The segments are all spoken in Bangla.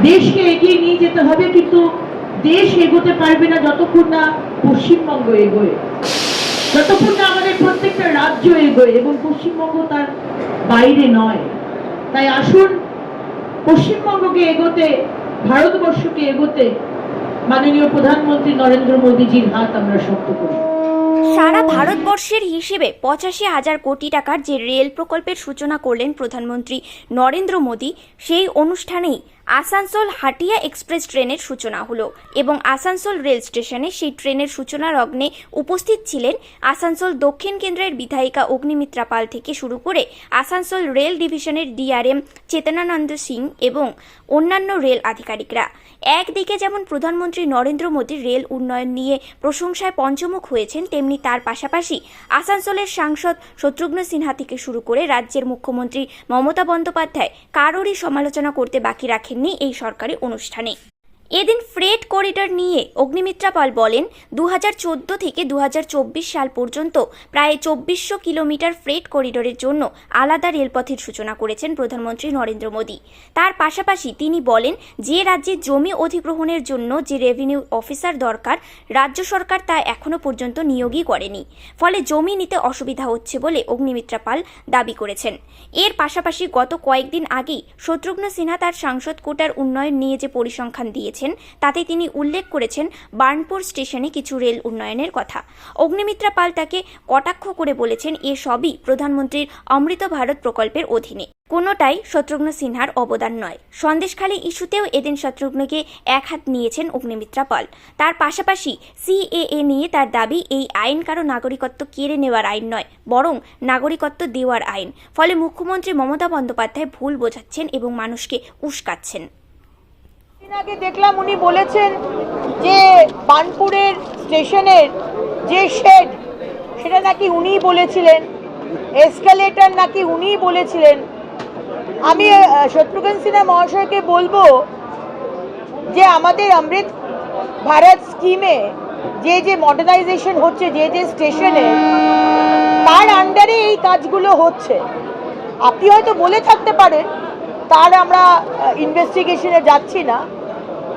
দেশকে এগিয়ে নিয়ে যেতে হবে, কিন্তু দেশ এগোতে পারবে না যতক্ষণ না পশ্চিমবঙ্গ এগোয়, যতক্ষণ না আমাদের প্রত্যেকটা রাজ্য এগোয়, এবং পশ্চিমবঙ্গ তার বাইরে নয়। তাই আসুন পশ্চিমবঙ্গকে এগোতে, ভারতবর্ষকে এগোতে মাননীয় প্রধানমন্ত্রী নরেন্দ্র মোদীজির হাত আমরা শক্ত করি। সারা ভারতবর্ষের হিসেবে 85,000 কোটি টাকার যে রেল প্রকল্পের সূচনা করলেন প্রধানমন্ত্রী নরেন্দ্র মোদী, সেই অনুষ্ঠানেই আসানসোল হাটিয়া এক্সপ্রেস ট্রেনের সূচনা হলো এবং আসানসোল রেল স্টেশনে সেই ট্রেনের সূচনা লগ্নে উপস্থিত ছিলেন আসানসোল দক্ষিণ কেন্দ্রের বিধায়িকা অগ্নিমিত্রা পাল থেকে শুরু করে আসানসোল রেল ডিভিশনের ডিআরএম চেতনানন্দ সিং এবং অন্যান্য রেল আধিকারিকরা। একদিকে যেমন প্রধানমন্ত্রী নরেন্দ্র মোদীর রেল উন্নয়ন নিয়ে প্রশংসায় পঞ্চমুখ হয়েছেন, তেমনি তার পাশাপাশি আসানসোলের সাংসদ শত্রুঘ্ন সিনহা থেকে শুরু করে রাজ্যের মুখ্যমন্ত্রী মমতা বন্দ্যোপাধ্যায় কারোরই সমালোচনা করতে বাকি রাখেননি এই সরকারি অনুষ্ঠানে। এদিন ফ্রেট করিডর নিয়ে অগ্নিমিত্রা পাল বলেন, 2014 থেকে 2024 সাল পর্যন্ত প্রায় 2400 কিলোমিটার ফ্রেট করিডরের জন্য আলাদা রেলপথের সূচনা করেছেন প্রধানমন্ত্রী নরেন্দ্র মোদী। তার পাশাপাশি তিনি বলেন, যে রাজ্যে জমি অধিগ্রহণের জন্য যে রেভিনিউ অফিসার দরকার, রাজ্য সরকার তা এখনো পর্যন্ত নিয়োগই করেনি, ফলে জমি নিতে অসুবিধা হচ্ছে বলে অগ্নিমিত্রা পাল দাবি করেছেন। এর পাশাপাশি গত কয়েকদিন আগেই শত্রুঘ্ন সিনহা তার সাংসদ কোটার উন্নয়ন নিয়ে যে পরিসংখ্যান দিয়েছেন, তাতে তিনি উল্লেখ করেছেন বার্নপুর স্টেশনে কিছু রেল উন্নয়নের কথা। অগ্নিমিত্রা পাল তাকে কটাক্ষ করে বলেছেন, এ সবই প্রধানমন্ত্রীর অমৃত ভারত প্রকল্পের অধীনে, কোনোটাই শত্রুঘ্ন সিনহার অবদান নয়। সন্দেশখালী ইস্যুতেও এদিন শত্রুঘ্নকে এক হাত নিয়েছেন অগ্নিমিত্রা পাল। তার পাশাপাশি সিএএ নিয়ে তার দাবি, এই আইন কারো নাগরিকত্ব কেড়ে নেওয়ার আইন নয়, বরং নাগরিকত্ব দেওয়ার আইন। ফলে মুখ্যমন্ত্রী মমতা বন্দ্যোপাধ্যায় ভুল বোঝাচ্ছেন এবং মানুষকে উস্কাচ্ছেন। আগে দেখলাম উনি বলেছেন যে বার্নপুরের স্টেশনের যে শেড, সেটা নাকি উনিই বলেছিলেন, এসকালেটর নাকি উনিই বলেছিলেন। আমি শত্রুঘ্ন সিনহা মহাশয়কে বলবো যে আমাদের অমৃত ভারত স্কিমে যে যে মডার্নাইজেশন হচ্ছে, যে যে স্টেশনে, তার আন্ডারে এই কাজগুলো হচ্ছে। আপনি হয়তো বলে থাকতে পারেন, তার আমরা ইনভেস্টিগেশনে যাচ্ছি না,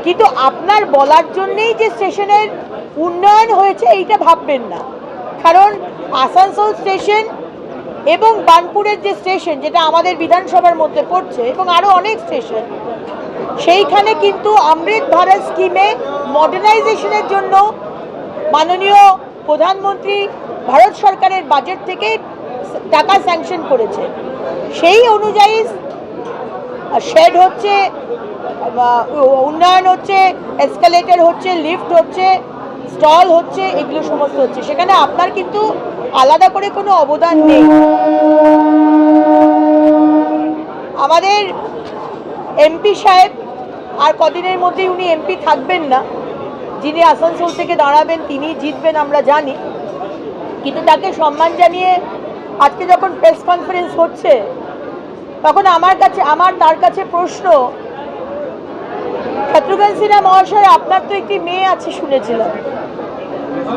কিন্তু আপনার বলার জন্যেই যে স্টেশনের উন্নয়ন হয়েছে এইটা ভাববেন না। কারণ আসানসোল স্টেশন এবং বার্নপুরের যে স্টেশন, যেটা আমাদের বিধানসভার মধ্যে পড়ছে, এবং আরও অনেক স্টেশন, সেইখানে কিন্তু অমৃত ভারত স্কিমে মডার্নাইজেশনের জন্য মাননীয় প্রধানমন্ত্রী ভারত সরকারের বাজেট থেকে টাকা স্যাংশন করেছে। সেই অনুযায়ী শেড হচ্ছে, উন্নয়ন হচ্ছে, এসকালেটর হচ্ছে, লিফট হচ্ছে, স্টল হচ্ছে, এগুলো সমস্ত হচ্ছে। সেখানে আপনার কিন্তু আলাদা করে কোনো অবদান নেই। আমাদের এমপি সাহেব আর কদিনের মধ্যেই উনি এমপি থাকবেন না, যিনি আসানসোল থেকে দাঁড়াবেন তিনি জিতবেন আমরা জানি, কিন্তু তাকে সম্মান জানিয়ে আজকে যখন প্রেস কনফারেন্স হচ্ছে, তখন আমার তার কাছে প্রশ্ন, শত্রুঘ্ন সিনহা মহাশয়, আপনার তো একটি মেয়ে আছে শুনেছিলাম,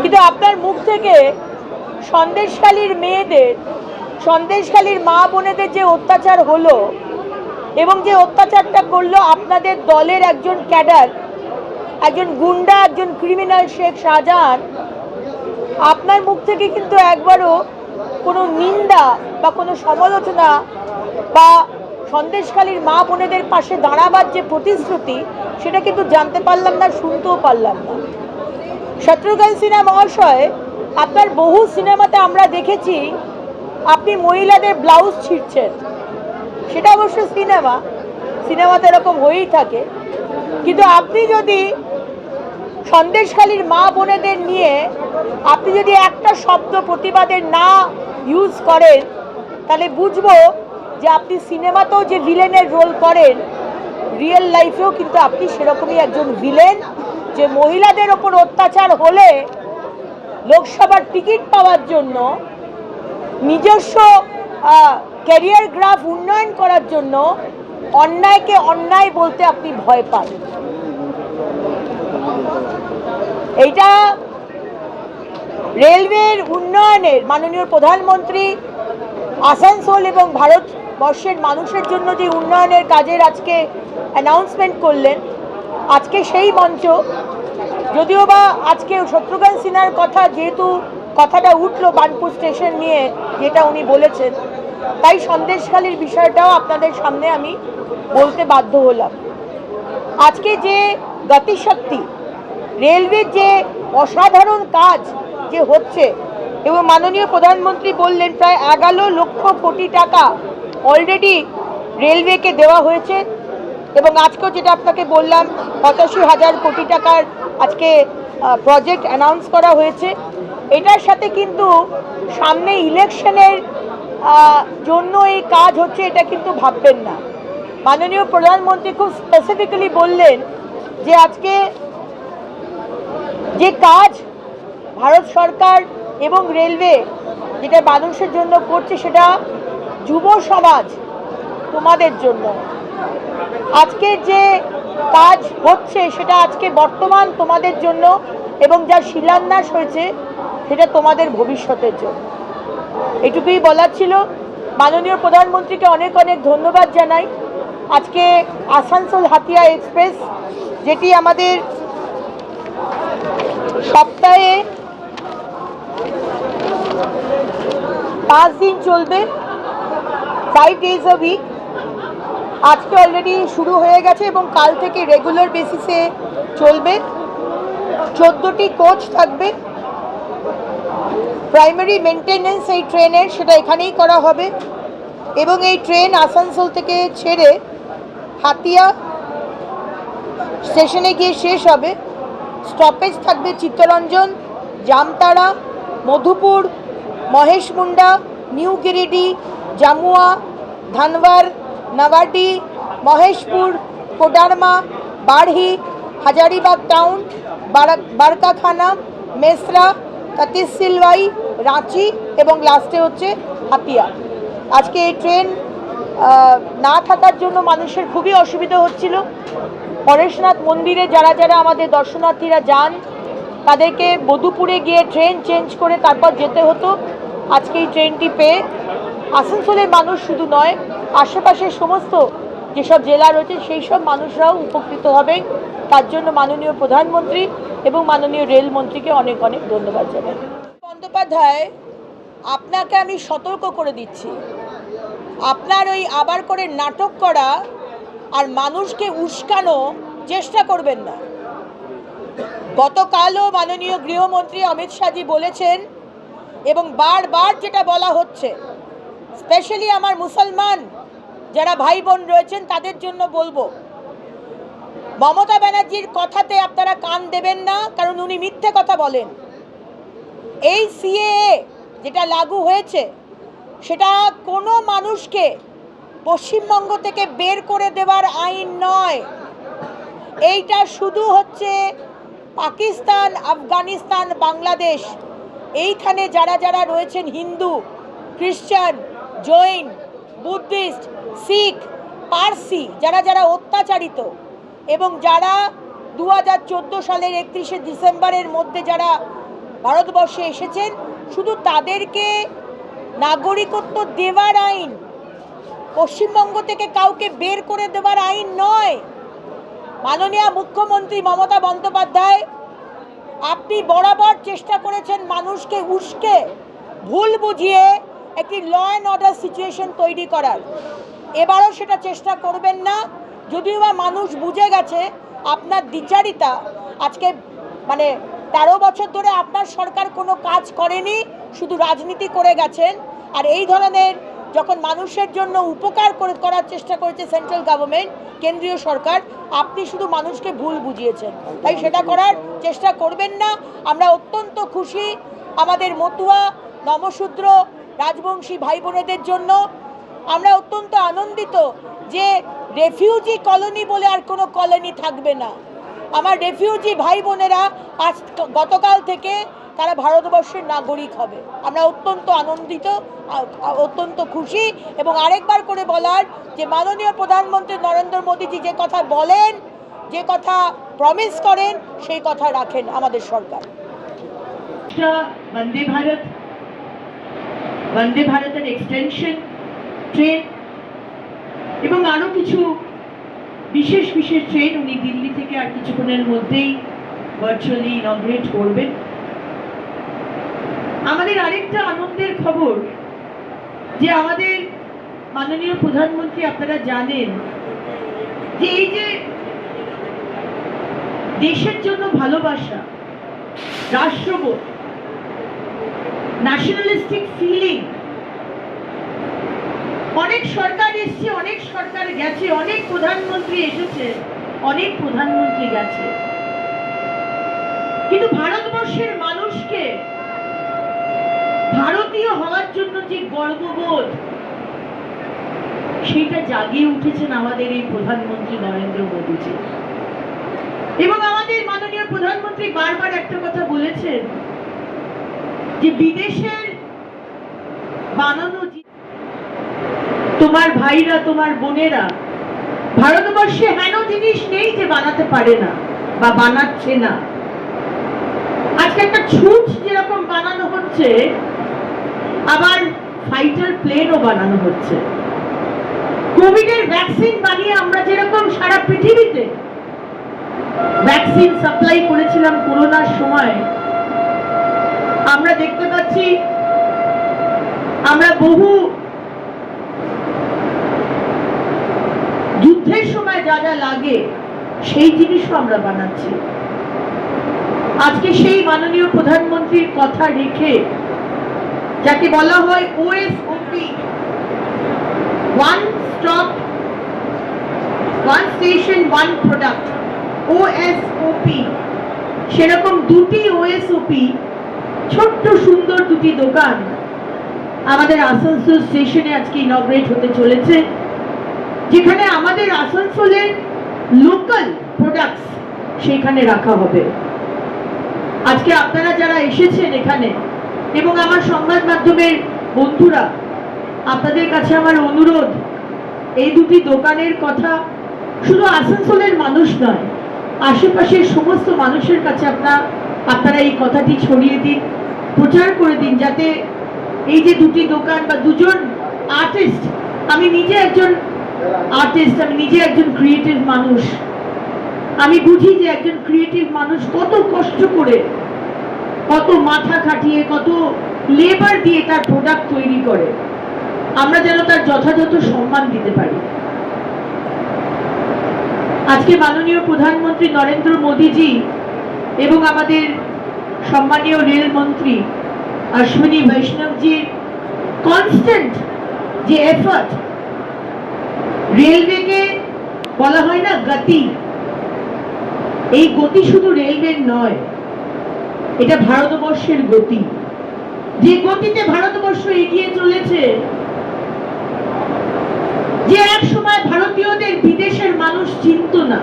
কিন্তু আপনার মুখ থেকে সন্দেশখালীর মেয়েদের, সন্দেশখালীর মা বোনেদের যে অত্যাচার হলো এবং যে অত্যাচারটা করলো আপনাদের দলের একজন ক্যাডার, একজন গুন্ডা, একজন ক্রিমিনাল শেখ শাহজাহান, আপনার মুখ থেকে কিন্তু একবারও কোনো নিন্দা বা কোনো সমালোচনা বা সন্দেশখালীর মা বোনেদের পাশে দাঁড়াবার যে প্রতিশ্রুতি, সেটা কিন্তু জানতে পারলাম না, শুনতেও পারলাম না। শত্রুঘ্ন সিনহা মহাশয়, আপনার বহু সিনেমাতে আমরা দেখেছি আপনি মহিলাদের ব্লাউজ ছিঁড়ছেন। সেটা অবশ্য সিনেমাতে এরকম হয়েই থাকে, কিন্তু আপনি যদি সন্দেশখালীর মা বোনেদের নিয়ে আপনি যদি একটা শব্দ প্রতিবাদের না ইউজ করেন, তাহলে বুঝবো যে আপনি সিনেমাতেও যে ভিলেনের রোল করেন, রিয়েল লাইফেও কিন্তু আপনি সেরকমই একজন ভিলেন, যে মহিলাদের ওপর অত্যাচার হলে লোকসভার টিকিট পাওয়ার জন্য, নিজস্ব ক্যারিয়ার গ্রাফ উন্নয়ন করার জন্য অন্যায়কে অন্যায় বলতে আপনি ভয় পান। এইটা রেলওয়ের উন্নয়নের মাননীয় প্রধানমন্ত্রী আসানসোল এবং বর্ষের মানুষের জন্য যে উন্নয়নের কাজের আজকে অ্যানাউন্সমেন্ট করলেন, আজকে সেই মঞ্চ, যদিও বা আজকে শত্রুঘ্ন সিনহার কথা যেহেতু কথাটা উঠলো বার্নপুর স্টেশন নিয়ে যেটা উনি বলেছেন, তাই সন্দেশখালির বিষয়টাও আপনাদের সামনে আমি বলতে বাধ্য হলাম। আজকে যে গতিশক্তি, রেলওয়ের যে অসাধারণ কাজ যে হচ্ছে, এবং মাননীয় প্রধানমন্ত্রী বললেন প্রায় 11 লক্ষ কোটি টাকা অলরেডি রেলওয়েকে দেওয়া হয়েছে, এবং আজকেও যেটা আপনাকে বললাম 85,000 কোটি টাকার আজকে প্রজেক্ট অ্যানাউন্স করা হয়েছে। এটার সাথে কিন্তু সামনে ইলেকশনের জন্য এই কাজ হচ্ছে এটা কিন্তু ভাববেন না। মাননীয় প্রধানমন্ত্রী খুব স্পেসিফিক্যালি বললেন যে আজকে যে কাজ ভারত সরকার এবং রেলওয়ে যেটা মানুষের জন্য করছে সেটা যুব সমাজ তোমাদের জন্য। আজকে যে কাজ হচ্ছে সেটা আজকে বর্তমান তোমাদের জন্য, এবং যা শিলান্যাস হয়েছে সেটা তোমাদের ভবিষ্যতের জন্য। এটুকুই বলার ছিল। মাননীয় প্রধানমন্ত্রীকে অনেক অনেক ধন্যবাদ জানাই। আজকে আসানসোল হাতিয়া এক্সপ্রেস, যেটি আমাদের সপ্তাহে 5 দিন চলবে, 5 days a week, আজকে অলরেডি শুরু হয়ে গেছে এবং কাল থেকে রেগুলার বেসিসে চলবে। 14টি কোচ থাকবে। প্রাইমারি মেনটেনেন্স এই ট্রেনের সেটা এখানেই করা হবে, এবং এই ট্রেন আসানসোল থেকে ছেড়ে হাতিয়া স্টেশনে গিয়ে শেষ হবে। স্টপেজ থাকবে চিত্তরঞ্জন, জামতারা, মধুপুর, মহেশমুন্ডা, নিউ গিরিডি, জামুয়া, ধানবার, নওয়াডি, মহেশপুর, কোডারমা, বাড়হি, হাজারিবাগ টাউন, বারকাখানা, মেসরা, তহসিলওয়াই, রাঁচি এবং লাস্টে হচ্ছে হাতিয়া। আজকে এই ট্রেন না থাকার জন্য মানুষের খুবই অসুবিধা হচ্ছিল। পরেশনাথ মন্দিরে যারা যারা আমাদের দর্শনার্থীরা যান তাদেরকে মধুপুরে গিয়ে ট্রেন চেঞ্জ করে তারপর যেতে হতো। আজকে এই ট্রেনটি পেয়ে আসানসোলের মানুষ শুধু নয়, আশেপাশের সমস্ত যেসব জেলা রয়েছে সেই সব মানুষরাও উপকৃত হবেন। তার জন্য মাননীয় প্রধানমন্ত্রী এবং মাননীয় রেলমন্ত্রীকে অনেক অনেক ধন্যবাদ জানাই। বন্দ্যোপাধ্যায়, আপনাকে আমি সতর্ক করে দিচ্ছি, আপনার ওই আবার করে নাটক করা আর মানুষকে উস্কানো চেষ্টা করবেন না। গতকালও মাননীয় গৃহমন্ত্রী অমিত শাহজি বলেছেন, এবং বারবার যেটা বলা হচ্ছে, স্পেশালি আমার মুসলমান যারা ভাই বোন রয়েছেন তাদের জন্য বলবো, মমতা ব্যানার্জির কথাতে আপনারা কান দেবেন না, কারণ উনি মিথ্যে কথা বলেন। এই সিএএ যেটা লাগু হয়েছে সেটা কোনো মানুষকে পশ্চিমবঙ্গ থেকে বের করে দেওয়ার আইন নয়। এইটা শুধু হচ্ছে পাকিস্তান, আফগানিস্তান, বাংলাদেশ, এইখানে যারা যারা রয়েছেন হিন্দু, খ্রিস্টান, জৈন, বুদ্ধিস্ট, শিখ, পারসি, যারা যারা অত্যাচারিত এবং যারা 2014 সালের 31শে ডিসেম্বরের মধ্যে যারা ভারতবর্ষে এসেছেন, শুধু তাদেরকে নাগরিকত্ব দেওয়ার আইন, পশ্চিমবঙ্গ থেকে কাউকে বের করে দেওয়ার আইন নয়। মাননীয় মুখ্যমন্ত্রী মমতা বন্দ্যোপাধ্যায়, আপনি বরাবর চেষ্টা করেছেন মানুষকে উস্কে ভুল বুঝিয়ে একটি ল অ্যান্ড অর্ডার সিচুয়েশন তৈরি করার। এবারও সেটা চেষ্টা করবেন না, যদিও বা মানুষ বুঝে গেছে আপনার দ্বিচারিতা। আজকে 13 বছর ধরে আপনার সরকার কোনো কাজ করেনি, শুধু রাজনীতি করে গেছেন। আর এই ধরনের যখন মানুষের জন্য উপকার করার চেষ্টা করেছে সেন্ট্রাল গভর্নমেন্ট, কেন্দ্রীয় সরকার, আপনি শুধু মানুষকে ভুল বুঝিয়েছেন। তাই সেটা করার চেষ্টা করবেন না। আমরা অত্যন্ত খুশি আমাদের মতুয়া, নমশূদ্র, রাজবংশী ভাই বোনেদের জন্য। আমরা অত্যন্ত আনন্দিত যে রেফিউজি কলোনি বলে আর কোনো কলোনি থাকবে না। আমার রেফিউজি ভাই বোনেরা গতকাল থেকে তারা ভারতবর্ষের নাগরিক হবে। আমরা অত্যন্ত আনন্দিত, অত্যন্ত খুশি। এবং আরেকবার করে বলার যে মাননীয় প্রধানমন্ত্রী নরেন্দ্র মোদীজি যে কথা বলেন, যে কথা প্রমিস করেন, সেই কথা রাখেন আমাদের সরকার। বন্দে ভারতের এক্সটেনশন ট্রেন এবং আরো কিছু বিশেষ বিশেষ ট্রেন উনি দিল্লি থেকে আর কিছুক্ষণের মধ্যেই ভার্চুয়ালি ইনগ্রেট করবেন। আমাদের আরেকটা আনন্দের খবর যে আমাদের মাননীয় প্রধানমন্ত্রী, আপনারা জানেন যে এই যে দেশের জন্য ভালোবাসা, রাষ্ট্রবোধ, ন্যাশনালিস্টিক ফিলিং, অনেক সরকার এসছে, অনেক সরকার গেছে, অনেক প্রধানমন্ত্রী এসেছে, অনেক প্রধানমন্ত্রী গেছে, কিন্তু ভারতবর্ষের মানুষকে ভারতীয় হওয়ার জন্য যে গর্ববোধ, সেটা জাগিয়ে উঠেছেন আমাদের এই প্রধানমন্ত্রী নরেন্দ্র মোদীজি। এবং আমাদের মাননীয় প্রধানমন্ত্রী বারবার একটা কথা বলেছেন যে বিদেশের বানানো, তোমার ভাইরা, তোমার বোনেরা ভারতবর্ষে হেন জিনিস নেই যে বানাতে পারে না বা বানাচ্ছে না। আজকে একটা ছুট যেরকম বানানো হচ্ছে, আবার ফাইটার প্লেনও বানানো হচ্ছে। কোভিডের ভ্যাকসিন বানিয়ে আমরা যেরকম সারা পৃথিবীতে ভ্যাকসিন সাপ্লাই করেছিলাম করোনার সময়, আমরা দেখতে পাচ্ছি আমরা বহু যুদ্ধের সময় যা যা লাগে সেই জিনিসও আমরা বানাচ্ছি। আজকে সেই মাননীয় প্রধানমন্ত্রীর কথা রেখে, যাকে বলা হয় OSOP, one stop one station one product, OSOP, সেরকম দুটি ওএসওপি, ছোট্ট সুন্দর দুটি দোকান আমাদের আসানসোল স্টেশনে আজকে ইনগ্রেট হতে চলেছে, যেখানে আমাদের আসানসোলের লোকাল প্রোডাক্টস সেখানে রাখা হবে। আজকে আপনারা যারা এসেছেন এখানে এবং আমার সংবাদ মাধ্যমের বন্ধুরা, আপনাদের কাছে আমার অনুরোধ, এই দুটি দোকানের কথা শুধু আসানসোলের মানুষ নয়, আশেপাশের সমস্ত মানুষের কাছে আপনারা এই কথাটি ছড়িয়ে দিন, প্রচার করে দিন, যাতে এই যে দুটি দোকান বা দুজন আর্টিস্ট, আমি নিজে একজন আর্টিস্ট, আমি নিজে একজন ক্রিয়েটিভ মানুষ, আমি বুঝি যে একজন ক্রিয়েটিভ মানুষ কত কষ্ট করে, কত মাথা খাটিয়ে, কত লেবার দিয়ে তার প্রোডাক্ট তৈরি করে, আমরা যেন তার যথাযথ সম্মান দিতে পারি। আজকে মাননীয় প্রধানমন্ত্রী নরেন্দ্র মোদীজি এবং আমাদের সম্মানীয় রেলমন্ত্রী অশ্বিনী বৈষ্ণবজির কনস্ট্যান্ট যে এফর্ট, রেলওয়েকে বলা হয় না গতি, এই গতি শুধু রেলওয়ের নয়, এটা ভারতবর্ষের গতি। যে গতিতে ভারতবর্ষ এগিয়ে চলেছে, যে এক সময় ভারতীয়দের বিদেশের মানুষ চিনত না,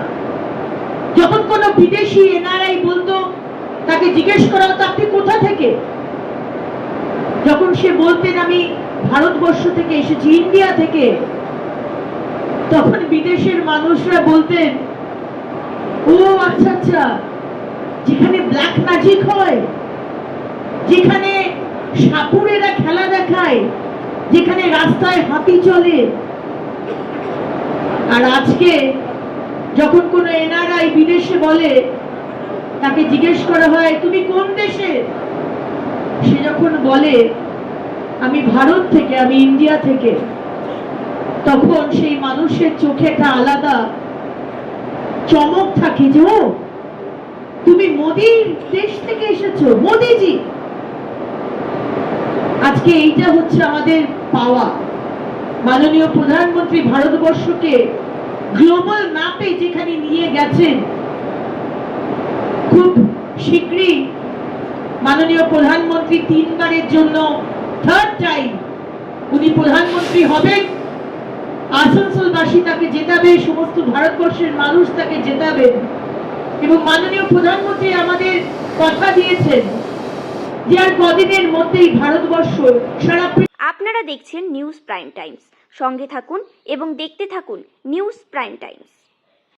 যখন কোনো বিদেশি এনআরআই বলতো, তাকে জিজ্ঞেস করা হতো আপনি কোথা থেকে, যখন সে বলতেন আমি ভারতবর্ষ থেকে এসেছি, ইন্ডিয়া থেকে, তখন বিদেশের মানুষরা বলতেন ও আচ্ছা আচ্ছা, যেখানে ব্ল্যাক ম্যাজিক হয়, যেখানে সাপুরেরা খেলা দেখায়, যেখানে রাস্তায় হাতি চলে। আর আজকে যখন কোনো এনআরআই বিদেশে বলে, তাকে জিজ্ঞেস করা হয় তুমি কোন দেশে, সে যখন বলে আমি ভারত থেকে, আমি ইন্ডিয়া থেকে, তখন সেই মানুষের চোখে একটা আলাদা চমক থাকে যে ও তুমি মোদির দেশ থেকে এসেছো, মোদিজি। আজকে এইটা হচ্ছে আমাদের পাওয়া। মাননীয় প্রধানমন্ত্রী ভারতবর্ষকে গ্লোবাল ম্যাপে যেখানে নিয়ে গেছেন, খুব শীঘ্রই মাননীয় প্রধানমন্ত্রী 3 বারের জন্য থার্ড টাইম উনি প্রধানমন্ত্রী হবেন। আসানসোলবাসী তাকে জেতাবে, সমস্ত ভারতবর্ষের মানুষ তাকে জেতাবেন। এবং মাননীয় প্রধানমন্ত্রী আমাদের কথা দিয়েছেন যে আর কদিনের মধ্যেই ভারতবর্ষ সারা। আপনারা দেখছেন নিউজ প্রাইম টাইমস, সঙ্গে থাকুন এবং দেখতে থাকুন নিউজ প্রাইম টাইমস।